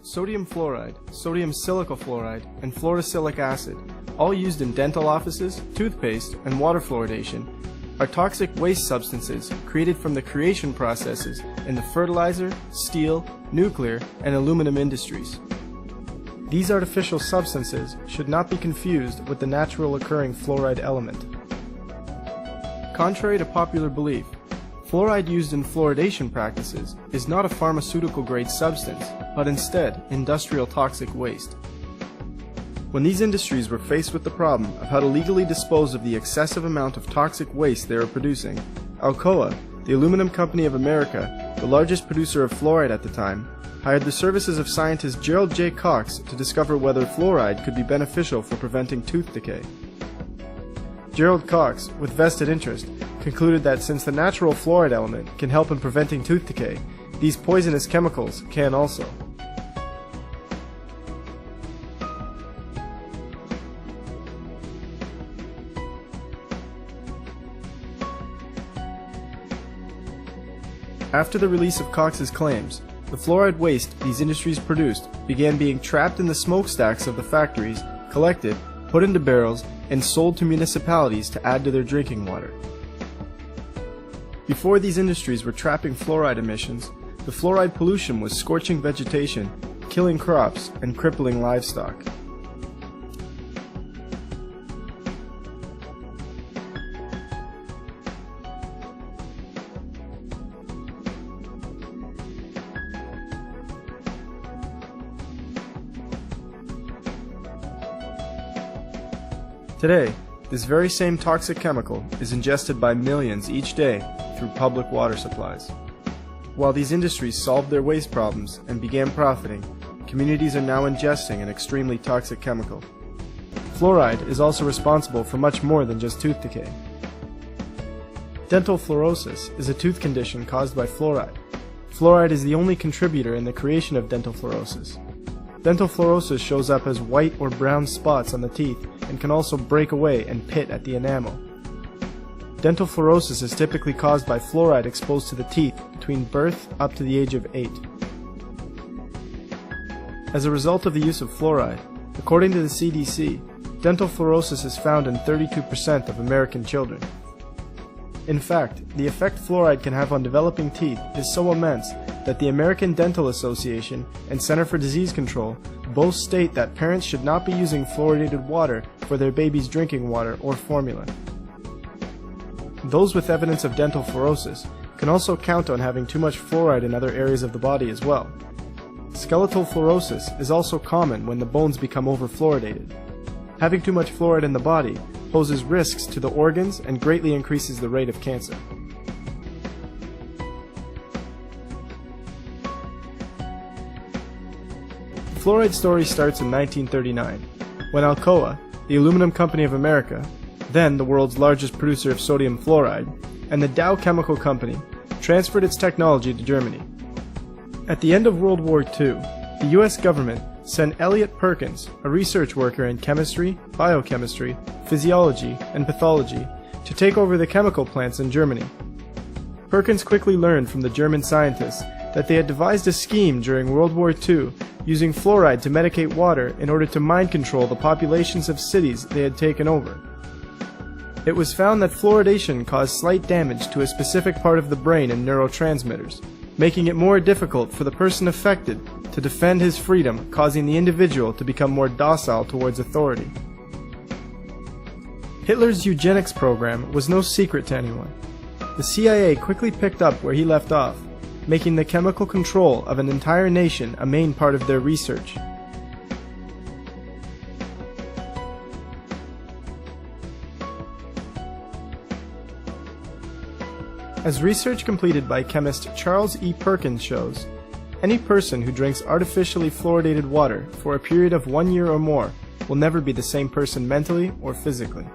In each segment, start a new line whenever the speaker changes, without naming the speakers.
Sodium fluoride, sodium silicate fluoride, and fluorosilicic acid, all used in dental offices, toothpaste, and water fluoridation, are toxic waste substances created from the creation processes in the fertilizer, steel, nuclear, and aluminum industries. These artificial substances should not be confused with the natural occurring fluoride element. Contrary to popular belief, fluoride used in fluoridation practices is not a pharmaceutical-grade substance, but instead industrial toxic waste. When these industries were faced with the problem of how to legally dispose of the excessive amount of toxic waste they were producing, Alcoa, the aluminum company of America, the largest producer of fluoride at the time, hired the services of scientist Gerald J. Cox to discover whether fluoride could be beneficial for preventing tooth decay. Gerald Cox, with vested interest, concluded that since the natural fluoride element can help in preventing tooth decay, these poisonous chemicals can also. After the release of Cox's claims, the fluoride waste these industries produced began being trapped in the smokestacks of the factories, collected, put into barrels, and sold to municipalities to add to their drinking water. Before these industries were trapping fluoride emissions, the fluoride pollution was scorching vegetation, killing crops, and crippling livestock. Today, this very same toxic chemical is ingested by millions each day through public water supplies. While these industries solved their waste problems and began profiting, communities are now ingesting an extremely toxic chemical. Fluoride is also responsible for much more than just tooth decay. Dental fluorosis is a tooth condition caused by fluoride. Fluoride is the only contributor in the creation of dental fluorosis. Dental fluorosis shows up as white or brown spots on the teeth and can also break away and pit at the enamel. Dental fluorosis is typically caused by fluoride exposed to the teeth between birth up to the age of 8. As a result of the use of fluoride, according to the CDC, dental fluorosis is found in 32% of American children. In fact, the effect fluoride can have on developing teeth is so immense that the American Dental Association and Center for Disease Control both state that parents should not be using fluoridated water for their baby's drinking water or formula. Those with evidence of dental fluorosis can also count on having too much fluoride in other areas of the body as well. Skeletal fluorosis is also common when the bones become over-fluoridated. Having too much fluoride in the body poses risks to the organs and greatly increases the rate of cancer. The fluoride story starts in 1939, when Alcoa, the aluminum company of America, then the world's largest producer of sodium fluoride, and the Dow Chemical Company transferred its technology to Germany. At the end of World War II, the US government sent Elliot Perkins, a research worker in chemistry, biochemistry, physiology, and pathology, to take over the chemical plants in Germany. Perkins quickly learned from the German scientists that they had devised a scheme during World War II using fluoride to medicate water in order to mind control the populations of cities they had taken over. It was found that fluoridation caused slight damage to a specific part of the brain and neurotransmitters, making it more difficult for the person affected to defend his freedom, causing the individual to become more docile towards authority. Hitler's eugenics program was no secret to anyone. The CIA quickly picked up where he left off, making the chemical control of an entire nation a main part of their research. As research completed by chemist Charles E. Perkins shows, any person who drinks artificially fluoridated water for a period of 1 year or more will never be the same person mentally or physically.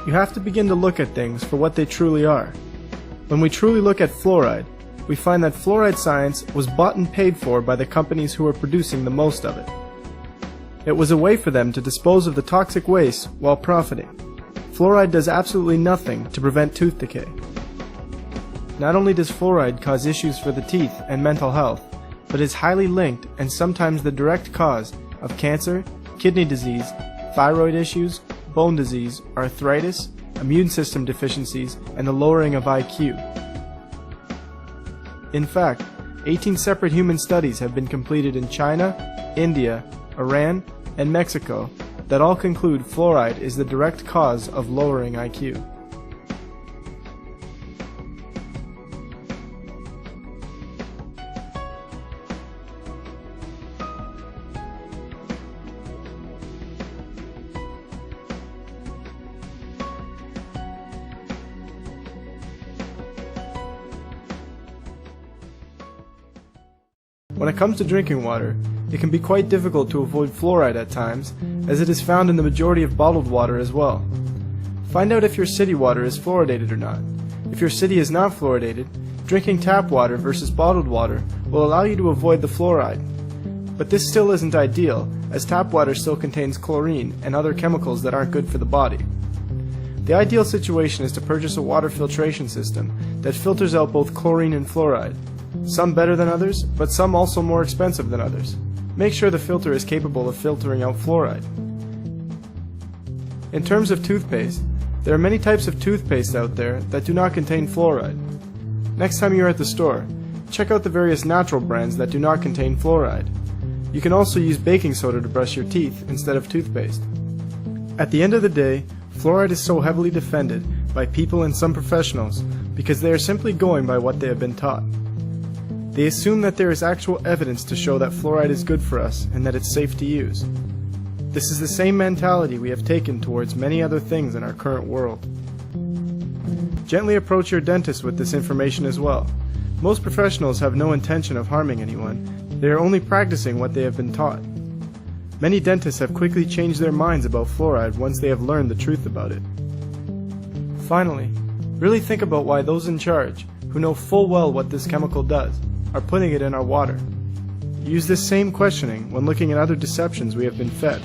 You have to begin to look at things for what they truly are. When we truly look at fluoride, we find that fluoride science was bought and paid for by the companies who were producing the most of it. It was a way for them to dispose of the toxic waste while profiting. Fluoride does absolutely nothing to prevent tooth decay. Not only does fluoride cause issues for the teeth and mental health, but is highly linked and sometimes the direct cause of cancer, kidney disease, thyroid issues, bone disease, arthritis, immune system deficiencies, and the lowering of IQ. In fact, 18 separate human studies have been completed in China, India, Iran, and Mexico that all conclude fluoride is the direct cause of lowering IQ. When it comes to drinking water, it can be quite difficult to avoid fluoride at times, as it is found in the majority of bottled water as well. Find out if your city water is fluoridated or not. If your city is not fluoridated, drinking tap water versus bottled water will allow you to avoid the fluoride. But this still isn't ideal, as tap water still contains chlorine and other chemicals that aren't good for the body. The ideal situation is to purchase a water filtration system that filters out both chlorine and fluoride. Some better than others, but some also more expensive than others. Make sure the filter is capable of filtering out fluoride. In terms of toothpaste, there are many types of toothpaste out there that do not contain fluoride. Next time you're at the store, check out the various natural brands that do not contain fluoride. You can also use baking soda to brush your teeth instead of toothpaste. At the end of the day, fluoride is so heavily defended by people and some professionals because they are simply going by what they have been taught. They assume that there is actual evidence to show that fluoride is good for us and that it's safe to use. This is the same mentality we have taken towards many other things in our current world. Gently approach your dentist with this information as well. Most professionals have no intention of harming anyone. They are only practicing what they have been taught. Many dentists have quickly changed their minds about fluoride once they have learned the truth about it. Finally, really think about why those in charge, who know full well what this chemical does, are putting it in our water. Use this same questioning when looking at other deceptions we have been fed.